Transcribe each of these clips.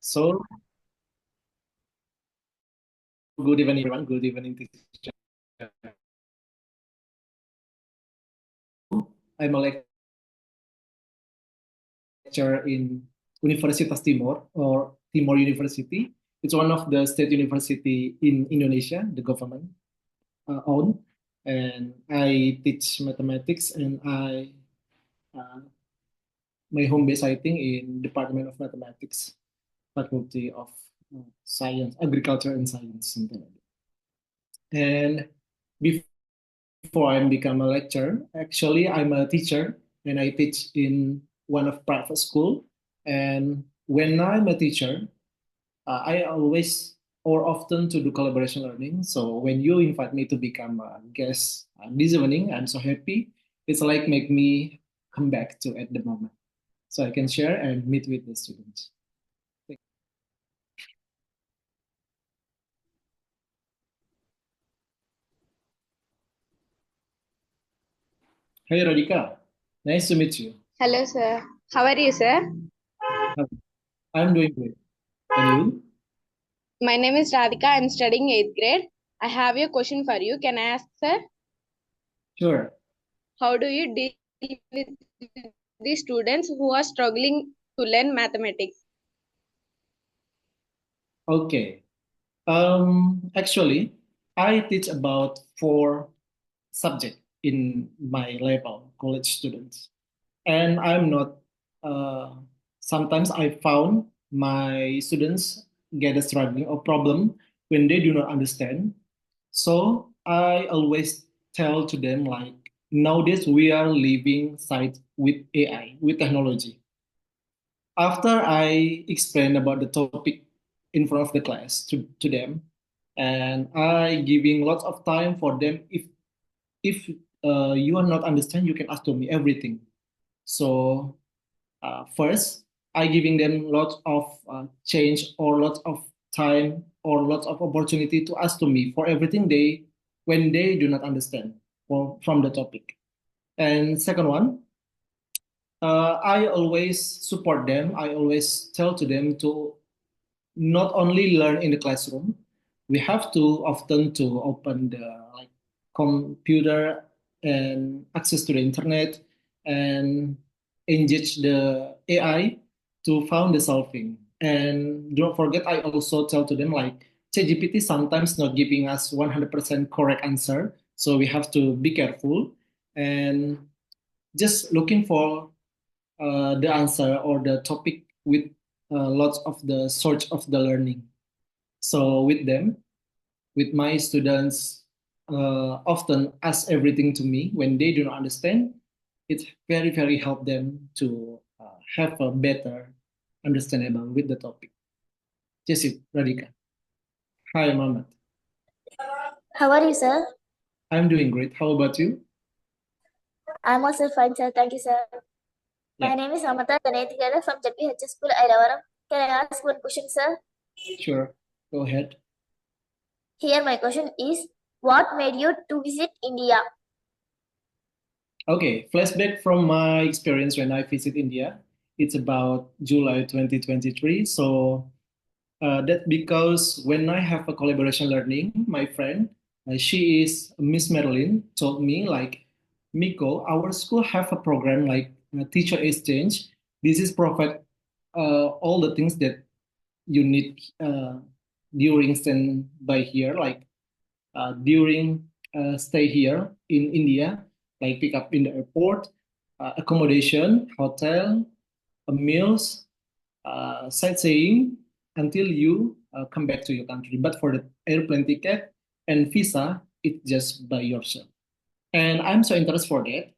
So, good evening, everyone. Good evening, teacher. I'm a lecturer in Universitas Timor or Timor University. It's one of the state university in Indonesia, the government owned. And I teach mathematics, and uh, my home base, I think, in Department of Mathematics, Faculty of Science, Agriculture and Science, something like that. And before I become a lecturer, actually I'm a teacher and I teach in one of private school. And when I'm a teacher, I always or often to do collaboration learning. So when you invite me to become a guest this evening, I'm so happy. It's like make me come back to at the moment, so I can share and meet with the students. Hey Radhika, nice to meet you. Hello, sir. How are you, sir? I'm doing great. And you? My name is Radhika. I'm studying 8th grade. I have a question for you. Can I ask, sir? Sure. How do you deal with the students who are struggling to learn mathematics? Okay. Actually, I teach about four subject in my level, college students. And I'm not, uh, sometimes I found my students get a struggling or problem when they do not understand. So I always tell to them like, nowadays we are living side with AI, with technology. After I explain about the topic in front of the class to them, and I giving lots of time for them. If you are not understand, you can ask to me everything. So first, I giving them lots of change or lots of time or lots of opportunity to ask to me for everything they when they do not understand from the topic. And second one, I always support them. I always tell to them to not only learn in the classroom, we have to often to open the like computer and access to the internet and engage the AI to find the solving. And don't forget, I also tell to them like ChatGPT sometimes not giving us 100% correct answer, so we have to be careful and just looking for the answer or the topic with lots of the search of the learning. So with them, with my students, often ask everything to me when they do not understand. It very very help them to have a better understandable with the topic. Jessit, Radhika. Hi, Mohammed. How are you, sir? I'm doing great. How about you? I'm also fine, sir. Thank you, sir. My Yeah, name is Amata Ganethikara from JPH School, Airavaram. Can I ask one question, sir? sure. Go ahead. Here, my question is, what made you to visit India? Okay, flashback from my experience when I visit India. It's about July 2023. So that because when I have a collaboration learning, my friend, she is Miss Madeline, told me like, Miko, our school have a program like teacher exchange. This is provide all the things that you need during stand by here, like during stay here in India, like pick up in the airport, accommodation, hotel, meals, sightseeing until you come back to your country. But for the airplane ticket and visa, it's just by yourself. And I'm so interested for that.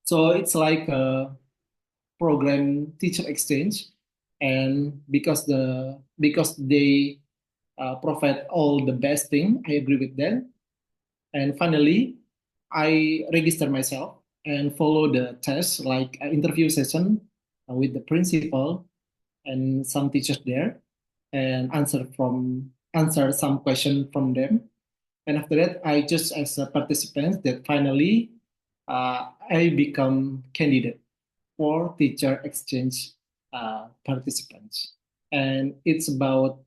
So it's like a program teacher exchange, and because they provide all the best thing, I agree with them. And finally, I register myself and follow the test, like interview session with the principal and some teachers there, and answer some question from them. And after that, I just as a participant that finally I become candidate for teacher exchange participants. and it's about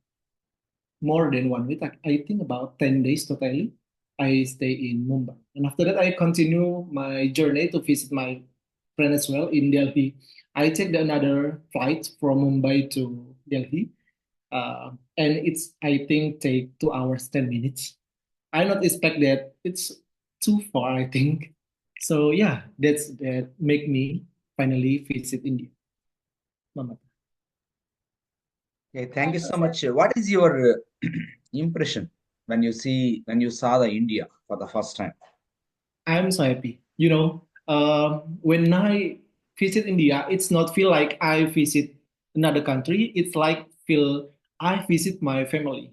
more than 1 week. I think about 10 days totally. I stay in Mumbai. And after that, I continue my journey to visit my friend as well in Delhi. I take another flight from Mumbai to Delhi. And it's, I think, take 2 hours, 10 minutes. I not expect that it's too far, I think. So yeah, that make me finally visit India. Mama. Okay, thank you Okay, so sir. much. What is your impression when you saw the India for the first time? I'm so happy. When I visit India, it's not feel like I visit another country. It's like feel I visit my family.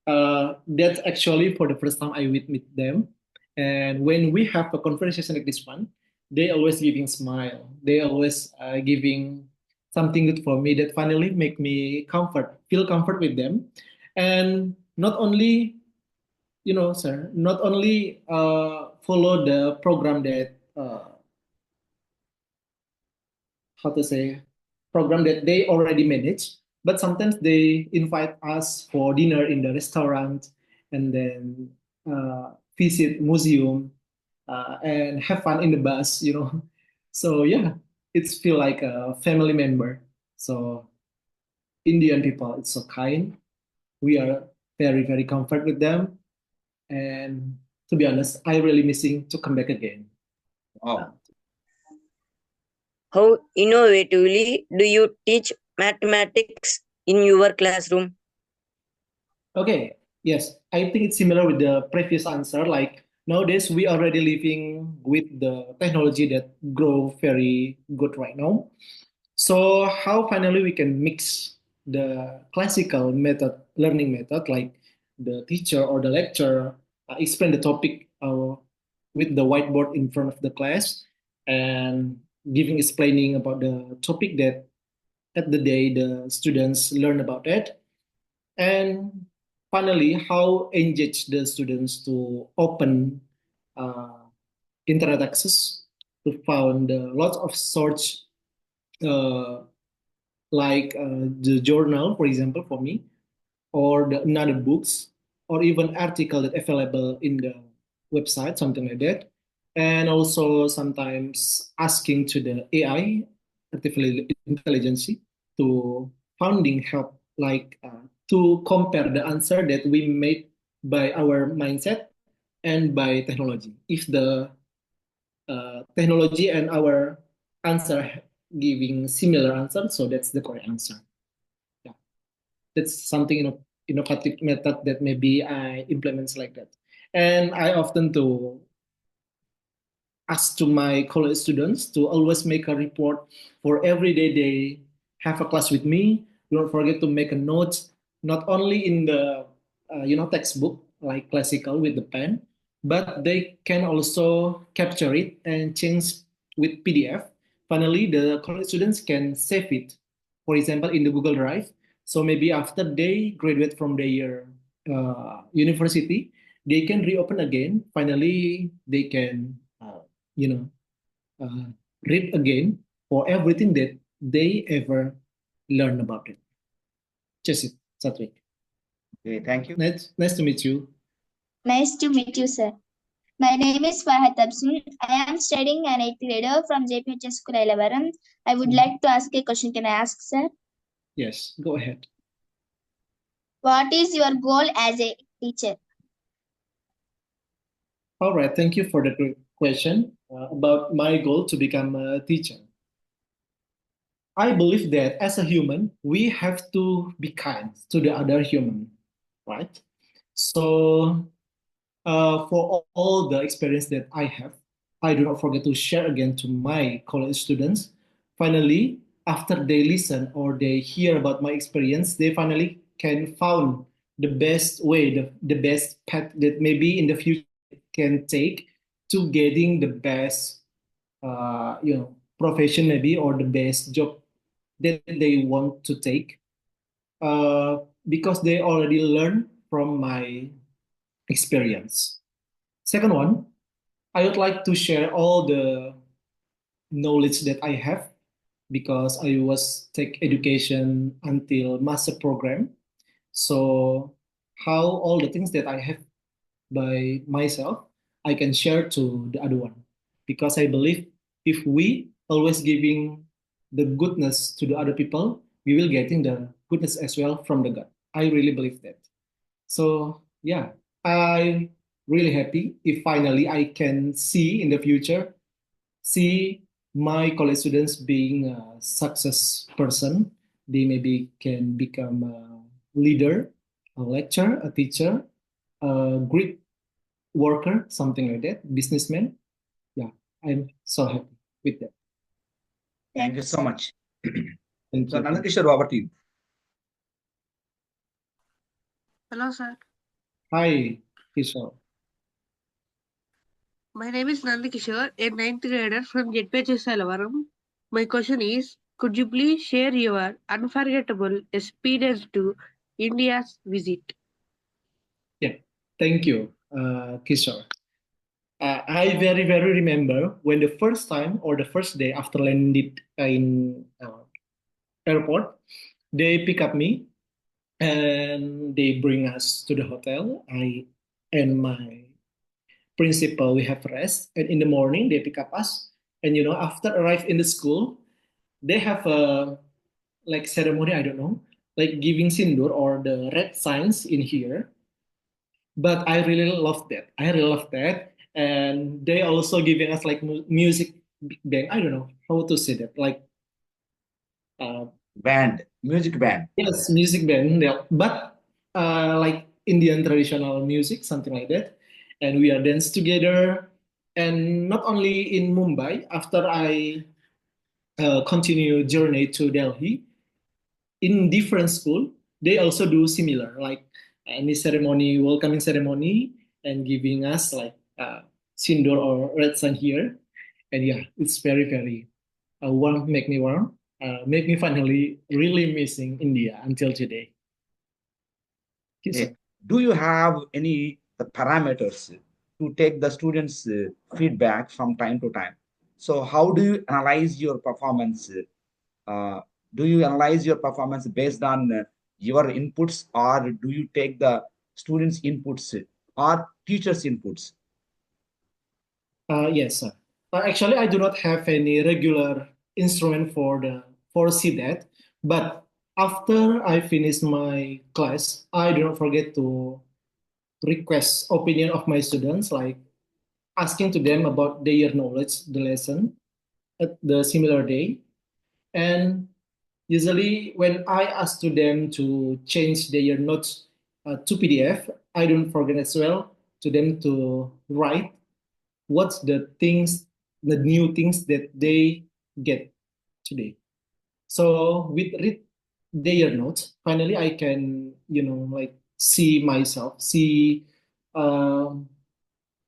That's actually for the first time I will meet them. And when we have a conversation like this one, they always giving smile. They always giving something good for me that finally make me feel comfort with them. And not only sir, not only follow the program that how to say program that they already manage, but sometimes they invite us for dinner in the restaurant and then visit museum and have fun in the bus. So yeah, it's feel like a family member. So Indian people, it's so kind. We are very very comfort with them. And to be honest, I really missing to come back again. Wow. How innovatively do you teach mathematics in your classroom? Okay, yes, I think it's similar with the previous answer. Like nowadays, we already living with the technology that grow very good right now. So how finally we can mix the classical method, learning method, like the teacher or the lecturer explain the topic with the whiteboard in front of the class and explaining about the topic that at the day the students learn about it. And finally, how engage the students to open uh, internet access to find lots of search uh, like the journal, for example, for me, or the another books, or even article that available in the website, something like that. And also sometimes asking to the AI, artificial intelligence, to finding help, like to compare the answer that we made by our mindset and by technology. If the technology and our answer giving similar answer, so that's the correct answer. Yeah, that's something innovative method that maybe I implements like that. And I often to ask to my college students to always make a report for every day they have a class with me. Don't forget to make a note, not only in the textbook like classical with the pen, but they can also capture it and change with PDF. Finally, the college students can save it, for example, in the Google Drive. So maybe after they graduate from their university, they can reopen again. Finally, they can you know, uh, read again for everything that they ever learn about it. Just it, Satwik. Okay, thank you. Nice to meet you. Nice to meet you, sir. My name is Fahad Absul. I am studying an 8th grader from JPHS School 11. I would like to ask a question. Can I ask, sir? Yes, go ahead. What is your goal as a teacher? All right, thank you for the great question about my goal to become a teacher. I believe that as a human, we have to be kind to the other human, right? So for all the experience that I have, I do not forget to share again to my college students. Finally, after they listen or they hear about my experience, they finally can found the best way, the best path that maybe in the future can take to getting the best, profession maybe or the best job that they want to take, because they already learned from my experience. Second one, I would like to share all the knowledge that I have because I was take education until master program. So how all the things that I have by myself, I can share to the other one. Because I believe if we always giving the goodness to the other people, we will getting the goodness as well from the God. I really believe that. So yeah, I'm really happy if finally I can see in the future, see my college students being a success person. They maybe can become a leader, a lecturer, a teacher, a great worker, something like that, businessman. Yeah, I'm so happy with that. Thank you so sir. much. Thank So, you. Nandakishore, over to you. Hello, sir. Hi, Kishore. My name is Nandi Kishore, a ninth grader from JPH Salavaram. My question is, could you please share your unforgettable experience to India's visit? Yeah, thank you, Kishore. I very remember when the first time or the first day after landed in airport, they pick up me and they bring us to the hotel. I and my principal we have rest, and in the morning they pick up us. And after arrive in the school, they have a like ceremony. I don't know, like giving sindur or the red signs in here. But I really love that. I really love that. And they also giving us like music big band. I don't know how to say that. Like Band, music band. yes, music band. Yeah. But like Indian traditional music, something like that. And we are dance together. And not only in Mumbai. After I continue journey to Delhi, in different school, they also do similar, like any ceremony, welcoming ceremony, and giving us like sindur or red sun here. And yeah, it's very warm, make me finally really missing India until today. Eh, So, Do you have any the parameters to take the students' feedback from time to time? So, how do you analyze your performance? Uh, do you analyze your performance based on your inputs, or do you take the students' inputs or teachers' inputs? yes, sir. Actually, I do not have any regular instrument for the foresee that, but after I finish my class, I do not forget to request opinion of my students, like asking to them about their knowledge, the lesson at the similar day. And usually when I ask to them to change their notes to PDF, I don't forget as well to them to write what's the things, the new things that they get today. So with read their notes, finally I can, like see myself, see um,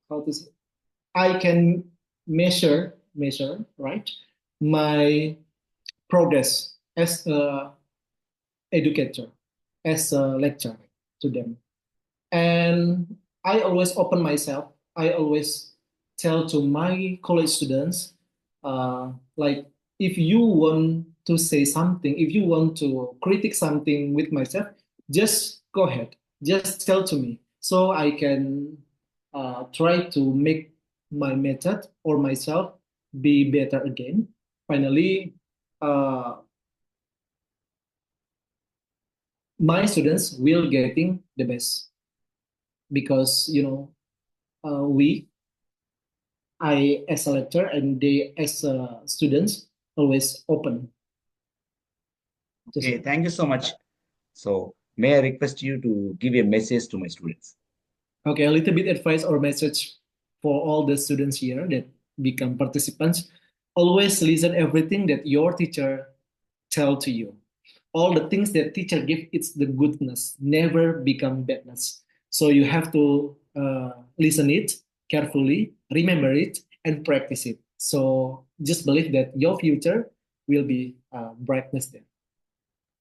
how to say, I can measure, right, my progress as a educator, as a lecturer to them. And I always open myself. I always tell to my college students, like, if you want to say something, if you want to critique something with myself, just go ahead. Just tell to me so I can try to make my method or myself be better again. Finally, uh, my students will getting the best because we I as a lecturer and they as students always open. Okay, Just thank you so much. So, may I request you to give a message to my students? okay, a little bit advice or message for all the students here that become participants. Always listen everything that your teacher tell to you. All the things that teacher give, it's the goodness, never become badness. So you have to listen it carefully, remember it, and practice it. So just believe that your future will be brightness there.